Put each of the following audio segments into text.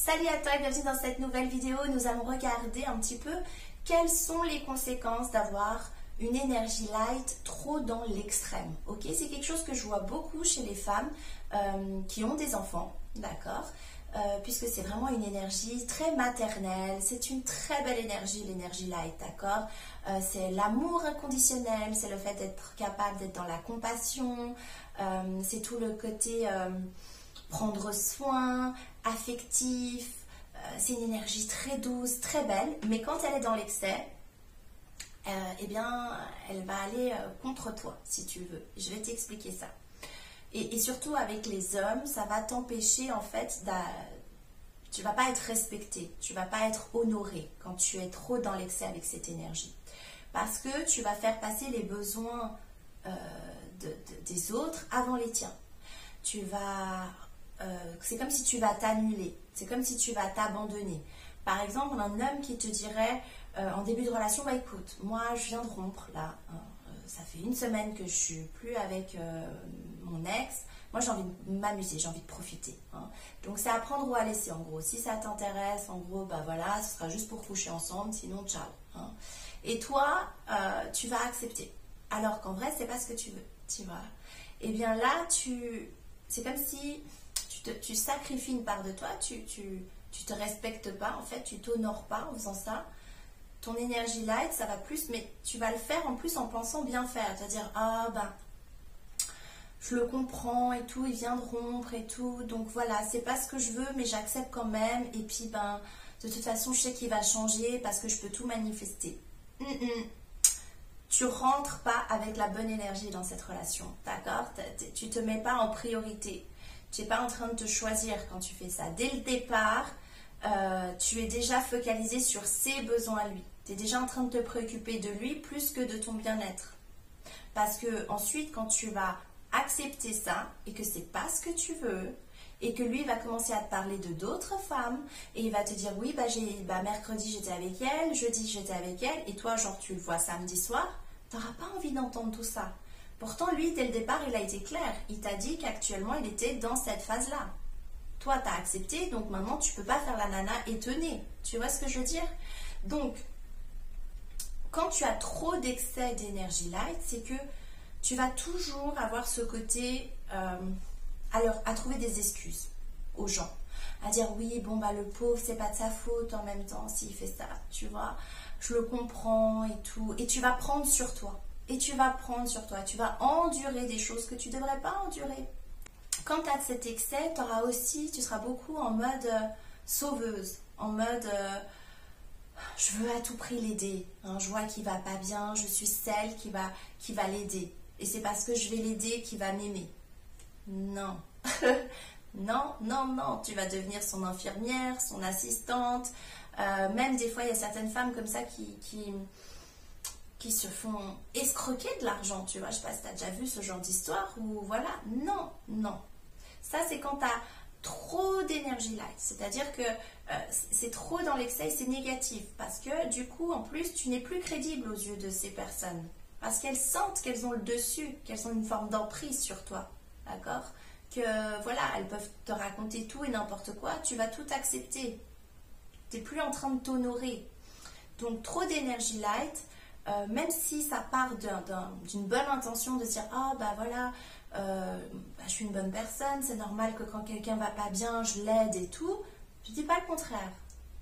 Salut à toi et bienvenue dans cette nouvelle vidéo. Nous allons regarder un petit peu quelles sont les conséquences d'avoir une énergie light trop dans l'extrême. Ok, c'est quelque chose que je vois beaucoup chez les femmes qui ont des enfants, d'accord, puisque c'est vraiment une énergie très maternelle. C'est une très belle énergie, l'énergie light, d'accord. C'est l'amour inconditionnel, c'est le fait d'être capable d'être dans la compassion, c'est tout le côté prendre soin, affectif. C'est une énergie très douce, très belle, mais quand elle est dans l'excès, eh bien, elle va aller contre toi, si tu veux. Je vais t'expliquer ça. Et surtout avec les hommes, ça va t'empêcher, en fait, tu vas pas être respecté, tu vas pas être honoré quand tu es trop dans l'excès avec cette énergie. Parce que tu vas faire passer les besoins des autres avant les tiens. C'est comme si tu vas t'annuler, c'est comme si tu vas t'abandonner. Par exemple, un homme qui te dirait en début de relation, bah écoute, moi je viens de rompre là, ça fait une semaine que je suis plus avec mon ex, moi j'ai envie de m'amuser, j'ai envie de profiter. Donc c'est à prendre ou à laisser en gros. Si ça t'intéresse, en gros, bah voilà, ce sera juste pour coucher ensemble, sinon ciao. Et toi, tu vas accepter. Alors qu'en vrai, c'est pas ce que tu veux, tu vois. Et bien là, c'est comme si tu sacrifies une part de toi, tu te respectes pas, en fait, tu t'honores pas en faisant ça. Ton énergie light, ça va plus, mais tu vas le faire en plus en pensant bien faire. C'est-à-dire, ah ben, je le comprends et tout, il vient de rompre et tout, donc voilà, c'est pas ce que je veux, mais j'accepte quand même. Et puis, ben, de toute façon, je sais qu'il va changer parce que je peux tout manifester. Tu rentres pas avec la bonne énergie dans cette relation, d'accord? Tu te mets pas en priorité. Tu n'es pas en train de te choisir quand tu fais ça. Dès le départ, tu es déjà focalisé sur ses besoins à lui. Tu es déjà en train de te préoccuper de lui plus que de ton bien-être. Parce que ensuite, quand tu vas accepter ça et que c'est pas ce que tu veux, et que lui va commencer à te parler de d'autres femmes, et il va te dire oui, mercredi j'étais avec elle, jeudi j'étais avec elle, et toi genre tu le vois samedi soir, tu n'auras pas envie d'entendre tout ça. Pourtant, lui, dès le départ, il a été clair. Il t'a dit qu'actuellement, il était dans cette phase-là. Toi, tu as accepté, donc maintenant, tu ne peux pas faire la nana étonnée. Tu vois ce que je veux dire? Donc, quand tu as trop d'excès d'énergie light, c'est que tu vas toujours avoir ce côté à trouver des excuses aux gens. À dire, oui, bon, bah le pauvre, c'est pas de sa faute en même temps s'il fait ça. Tu vois, je le comprends et tout. Et tu vas prendre sur toi. Et tu vas prendre sur toi, tu vas endurer des choses que tu ne devrais pas endurer. Quand tu as cet excès, tu seras beaucoup en mode sauveuse, en mode je veux à tout prix l'aider. Je vois qu'il va pas bien, je suis celle qui va l'aider. Et c'est parce que je vais l'aider qu'il va m'aimer. Non. non, tu vas devenir son infirmière, son assistante. Même des fois, il y a certaines femmes comme ça qui se font escroquer de l'argent, tu vois. Je sais pas si tu as déjà vu ce genre d'histoire ou voilà. Non. Ça, c'est quand tu as trop d'énergie light. C'est-à-dire que c'est trop dans l'excès et c'est négatif. Parce que du coup, en plus, tu n'es plus crédible aux yeux de ces personnes. Parce qu'elles sentent qu'elles ont le dessus, qu'elles ont une forme d'emprise sur toi. D'accord? Que voilà, elles peuvent te raconter tout et n'importe quoi. Tu vas tout accepter. Tu n'es plus en train de t'honorer. Donc, trop d'énergie light. Même si ça part d'une bonne intention de dire ah bah voilà, je suis une bonne personne, c'est normal que quand quelqu'un va pas bien je l'aide et tout, je dis pas le contraire,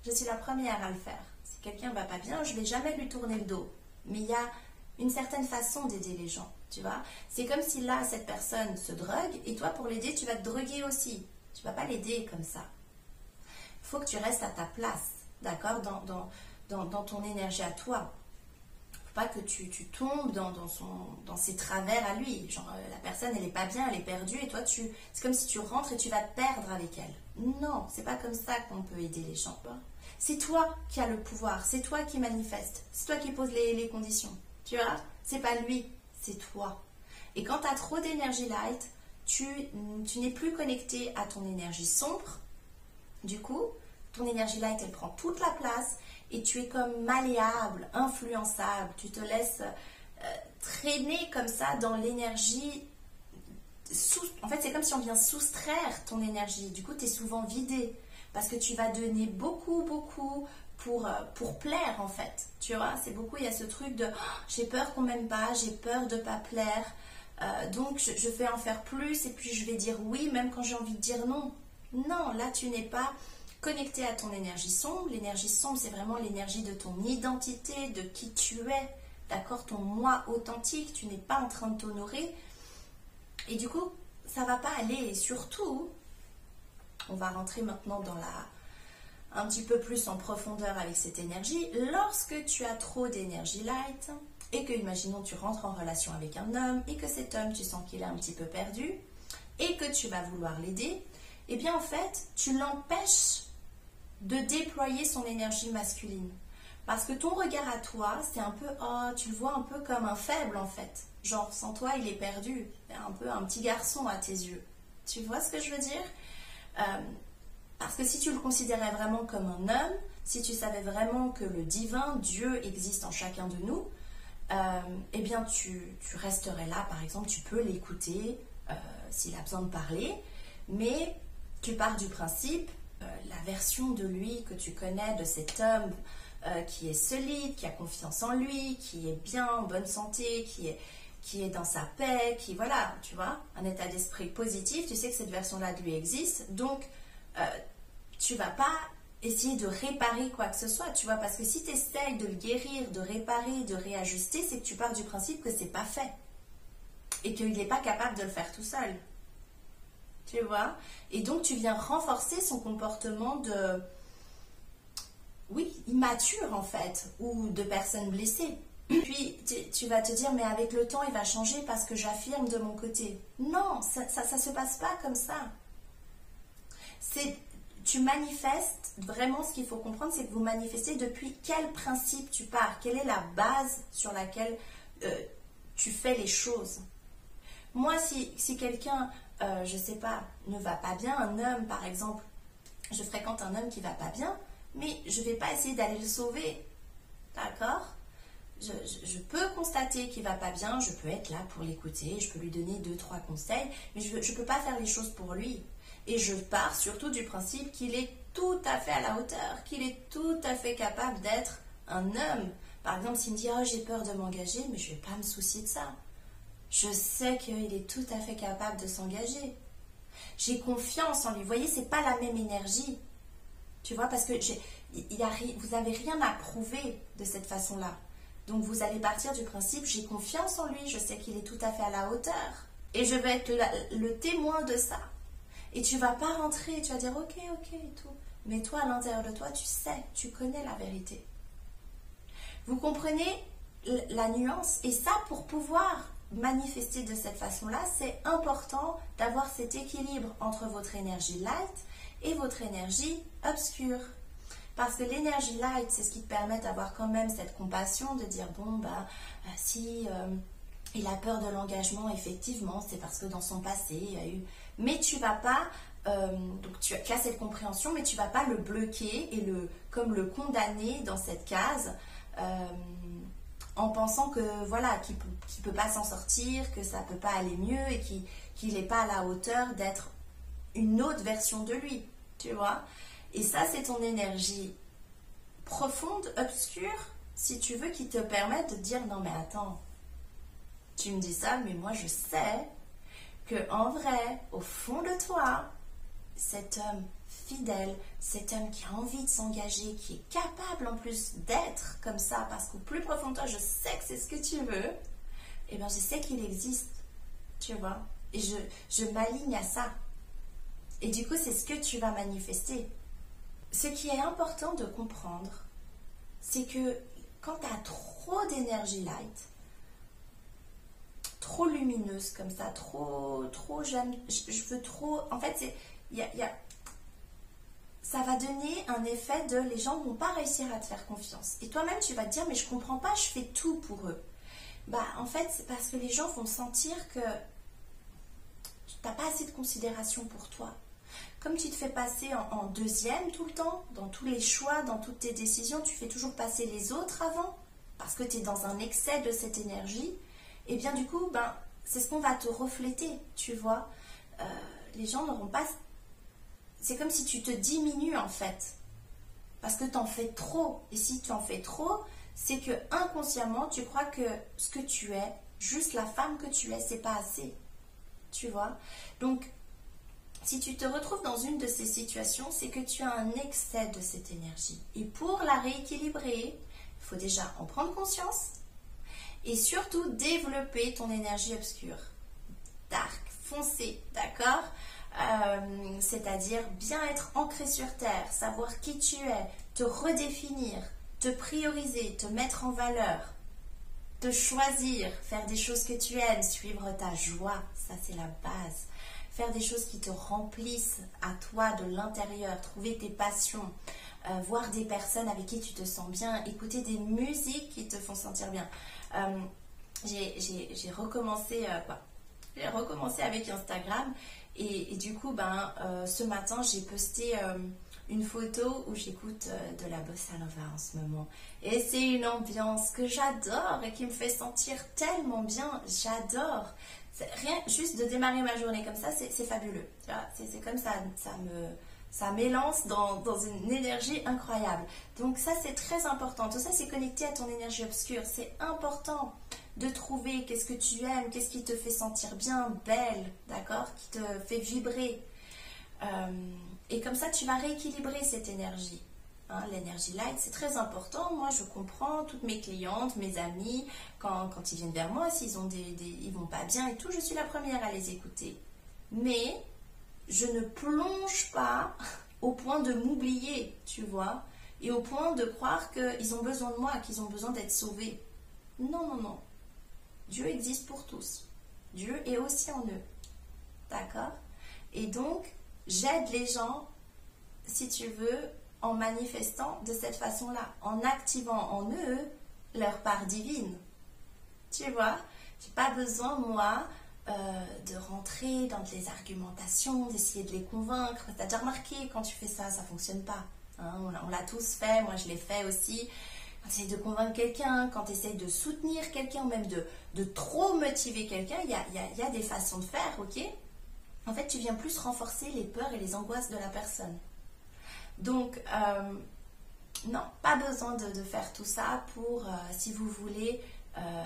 je suis la première à le faire. Si quelqu'un va pas bien, je vais jamais lui tourner le dos, mais il y a une certaine façon d'aider les gens, tu vois. C'est comme si là cette personne se drogue et toi pour l'aider tu vas te droguer aussi, tu vas pas l'aider comme ça. Il faut que tu restes à ta place, d'accord, dans ton énergie à toi. Pas que tu tombes dans ses travers à lui. Genre, la personne, elle est pas bien, elle est perdue, et toi, c'est comme si tu rentres et tu vas te perdre avec elle. Non, c'est pas comme ça qu'on peut aider les gens. C'est toi qui as le pouvoir, c'est toi qui manifeste, c'est toi qui poses les conditions. Tu vois, c'est pas lui, c'est toi. Et quand tu as trop d'énergie light, tu n'es plus connecté à ton énergie sombre. Du coup, ton énergie light, elle prend toute la place. Et tu es comme malléable, influençable, tu te laisses traîner comme ça dans l'énergie. En fait, c'est comme si on vient soustraire ton énergie. Du coup, tu es souvent vidé. Parce que tu vas donner beaucoup, beaucoup pour plaire en fait. Tu vois, c'est beaucoup, il y a ce truc de j'ai peur qu'on m'aime pas, j'ai peur de pas plaire. Donc je vais en faire plus et puis je vais dire oui même quand j'ai envie de dire non. Non, là tu n'es pas connecté à ton énergie sombre. L'énergie sombre, c'est vraiment l'énergie de ton identité, de qui tu es. D'accord, ton moi authentique, tu n'es pas en train de t'honorer. Et du coup, ça va pas aller. Et surtout, on va rentrer maintenant dans un petit peu plus en profondeur avec cette énergie. Lorsque tu as trop d'énergie light et que, imaginons, tu rentres en relation avec un homme et que cet homme, tu sens qu'il est un petit peu perdu et que tu vas vouloir l'aider, eh bien, en fait, tu l'empêches de déployer son énergie masculine. Parce que ton regard à toi, c'est un peu, oh, tu le vois un peu comme un faible en fait. Genre, sans toi, il est perdu. C'est un peu un petit garçon à tes yeux. Tu vois ce que je veux dire? Parce que si tu le considérais vraiment comme un homme, si tu savais vraiment que le divin, Dieu, existe en chacun de nous, eh bien, tu resterais là, par exemple, tu peux l'écouter s'il a besoin de parler, mais tu pars du principe, la version de lui que tu connais, de cet homme, qui est solide, qui a confiance en lui, qui est bien, en bonne santé, qui est dans sa paix, qui, voilà, tu vois, un état d'esprit positif, tu sais que cette version-là de lui existe, donc tu vas pas essayer de réparer quoi que ce soit, tu vois, parce que si tu essayes de le guérir, de réparer, de réajuster, c'est que tu pars du principe que c'est pas fait, et qu'il n'est pas capable de le faire tout seul, tu vois, et donc tu viens renforcer son comportement de... oui, immature en fait, ou de personnes blessées. Puis tu vas te dire, mais avec le temps, il va changer parce que j'affirme de mon côté. Non, ça se passe pas comme ça. Tu manifestes, vraiment ce qu'il faut comprendre, c'est que vous manifestez depuis quel principe tu pars, quelle est la base sur laquelle tu fais les choses. Moi, si quelqu'un, je sais pas, ne va pas bien, un homme par exemple, je fréquente un homme qui va pas bien, mais je ne vais pas essayer d'aller le sauver, d'accord? Je peux constater qu'il ne va pas bien, je peux être là pour l'écouter, je peux lui donner 2-3 conseils, mais je ne peux pas faire les choses pour lui. Et je pars surtout du principe qu'il est tout à fait à la hauteur, qu'il est tout à fait capable d'être un homme. Par exemple, s'il me dit « Oh, j'ai peur de m'engager », mais je ne vais pas me soucier de ça. Je sais qu'il est tout à fait capable de s'engager. J'ai confiance en lui. Vous voyez, ce n'est pas la même énergie. Tu vois, parce que vous n'avez rien à prouver de cette façon-là. Donc vous allez partir du principe, j'ai confiance en lui, je sais qu'il est tout à fait à la hauteur. Et je vais être le témoin de ça. Et tu vas pas rentrer, tu vas dire ok et tout. Mais toi, à l'intérieur de toi, tu sais, tu connais la vérité. Vous comprenez la nuance? Et ça, pour pouvoir manifester de cette façon-là, c'est important d'avoir cet équilibre entre votre énergie light et votre énergie obscure. Parce que l'énergie light, c'est ce qui te permet d'avoir quand même cette compassion, de dire, bon, si il a peur de l'engagement, effectivement, c'est parce que dans son passé, il y a eu... Mais tu vas pas... donc tu as cette compréhension, mais tu vas pas le bloquer et comme le condamner dans cette case en pensant que, voilà, qu'il peut pas s'en sortir, que ça peut pas aller mieux et qu'il n'est pas à la hauteur d'être une autre version de lui, tu vois. Et ça, c'est ton énergie profonde, obscure, si tu veux, qui te permette de dire, non mais attends, tu me dis ça, mais moi je sais que en vrai, au fond de toi, cet homme fidèle, cet homme qui a envie de s'engager, qui est capable en plus d'être comme ça, parce qu'au plus profond de toi, je sais que c'est ce que tu veux, et bien je sais qu'il existe, tu vois, et je m'aligne à ça. Et du coup, c'est ce que tu vas manifester. Ce qui est important de comprendre, c'est que quand tu as trop d'énergie light, trop lumineuse comme ça, trop j'aime, je veux trop, en fait, ça va donner un effet de les gens vont pas réussir à te faire confiance. Et toi-même, tu vas te dire, mais je comprends pas, je fais tout pour eux. En fait, c'est parce que les gens vont sentir que tu n'as pas assez de considération pour toi. Comme tu te fais passer en deuxième tout le temps, dans tous les choix, dans toutes tes décisions, tu fais toujours passer les autres avant, parce que tu es dans un excès de cette énergie, et bien du coup, c'est ce qu'on va te refléter, tu vois. Les gens n'auront pas c'est comme si tu te diminues en fait. Parce que tu en fais trop. Et si tu en fais trop, c'est que inconsciemment, tu crois que ce que tu es, juste la femme que tu es, c'est pas assez. Tu vois? Donc, si tu te retrouves dans une de ces situations, c'est que tu as un excès de cette énergie. Et pour la rééquilibrer, il faut déjà en prendre conscience et surtout développer ton énergie obscure. Dark, foncé, d'accord? C'est-à-dire bien être ancré sur terre, savoir qui tu es, te redéfinir, te prioriser, te mettre en valeur, te choisir, faire des choses que tu aimes, suivre ta joie, ça c'est la base. Faire des choses qui te remplissent à toi de l'intérieur, trouver tes passions, voir des personnes avec qui tu te sens bien, écouter des musiques qui te font sentir bien. J'ai recommencé, j'ai recommencé avec Instagram et du coup, ce matin, j'ai posté une photo où j'écoute de la bossa nova en ce moment. Et c'est une ambiance que j'adore et qui me fait sentir tellement bien. J'adore. Rien, juste de démarrer ma journée comme ça, c'est fabuleux. C'est comme ça, ça m'élance dans une énergie incroyable. Donc ça, c'est très important. Tout ça, c'est connecté à ton énergie obscure. C'est important de trouver qu'est-ce que tu aimes, qu'est-ce qui te fait sentir bien, belle, d'accord, qui te fait vibrer. Et comme ça, tu vas rééquilibrer cette énergie. Hein, l'énergie light, c'est très important. Moi, je comprends toutes mes clientes, mes amis, quand ils viennent vers moi, s'ils ont ils vont pas bien et tout, je suis la première à les écouter. Mais je ne plonge pas au point de m'oublier, tu vois, et au point de croire qu'ils ont besoin de moi, qu'ils ont besoin d'être sauvés. Non, non, non. Dieu existe pour tous. Dieu est aussi en eux. D'accord? Et donc, j'aide les gens, si tu veux, en manifestant de cette façon-là, en activant en eux leur part divine. Tu vois? J'ai pas besoin, moi, de rentrer dans des argumentations, d'essayer de les convaincre. Tu as déjà remarqué, quand tu fais ça, ça fonctionne pas. Hein, on l'a tous fait, moi je l'ai fait aussi. Quand tu essaies de convaincre quelqu'un, quand tu essaies de soutenir quelqu'un, ou même de trop motiver quelqu'un, il y a des façons de faire, ok? En fait, tu viens plus renforcer les peurs et les angoisses de la personne. Donc, non, pas besoin de faire tout ça pour, si vous voulez,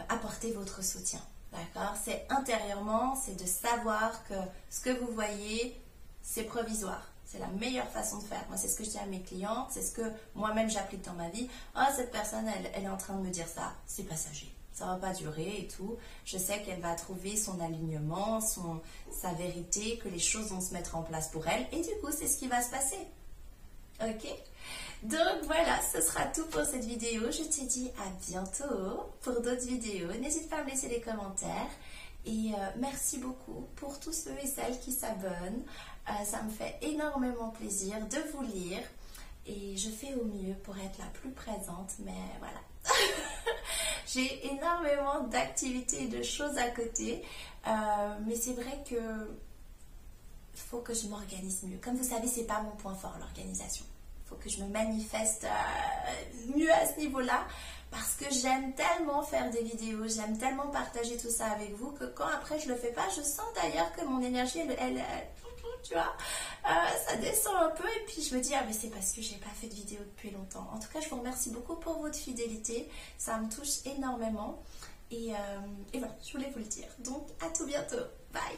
apporter votre soutien. D'accord? C'est intérieurement, c'est de savoir que ce que vous voyez, c'est provisoire. C'est la meilleure façon de faire. Moi, c'est ce que je dis à mes clientes, c'est ce que moi-même j'applique dans ma vie. Oh, cette personne, elle est en train de me dire ça, c'est passager. Ça va pas durer et tout. Je sais qu'elle va trouver son alignement, sa vérité, que les choses vont se mettre en place pour elle. Et du coup, c'est ce qui va se passer. Ok? Donc voilà, ce sera tout pour cette vidéo. Je te dis à bientôt pour d'autres vidéos. N'hésite pas à me laisser des commentaires. Et merci beaucoup pour tous ceux et celles qui s'abonnent. Ça me fait énormément plaisir de vous lire. Et je fais au mieux pour être la plus présente. Mais voilà. J'ai énormément d'activités et de choses à côté. Mais c'est vrai que faut que je m'organise mieux. Comme vous savez, c'est pas mon point fort, l'organisation. Il faut que je me manifeste mieux à ce niveau-là parce que j'aime tellement faire des vidéos, j'aime tellement partager tout ça avec vous que quand après je le fais pas, je sens d'ailleurs que mon énergie, elle tu vois, ça descend un peu et puis je me dis, ah mais c'est parce que j'ai pas fait de vidéo depuis longtemps. En tout cas, je vous remercie beaucoup pour votre fidélité, ça me touche énormément et voilà, je voulais vous le dire. Donc, à tout bientôt, bye!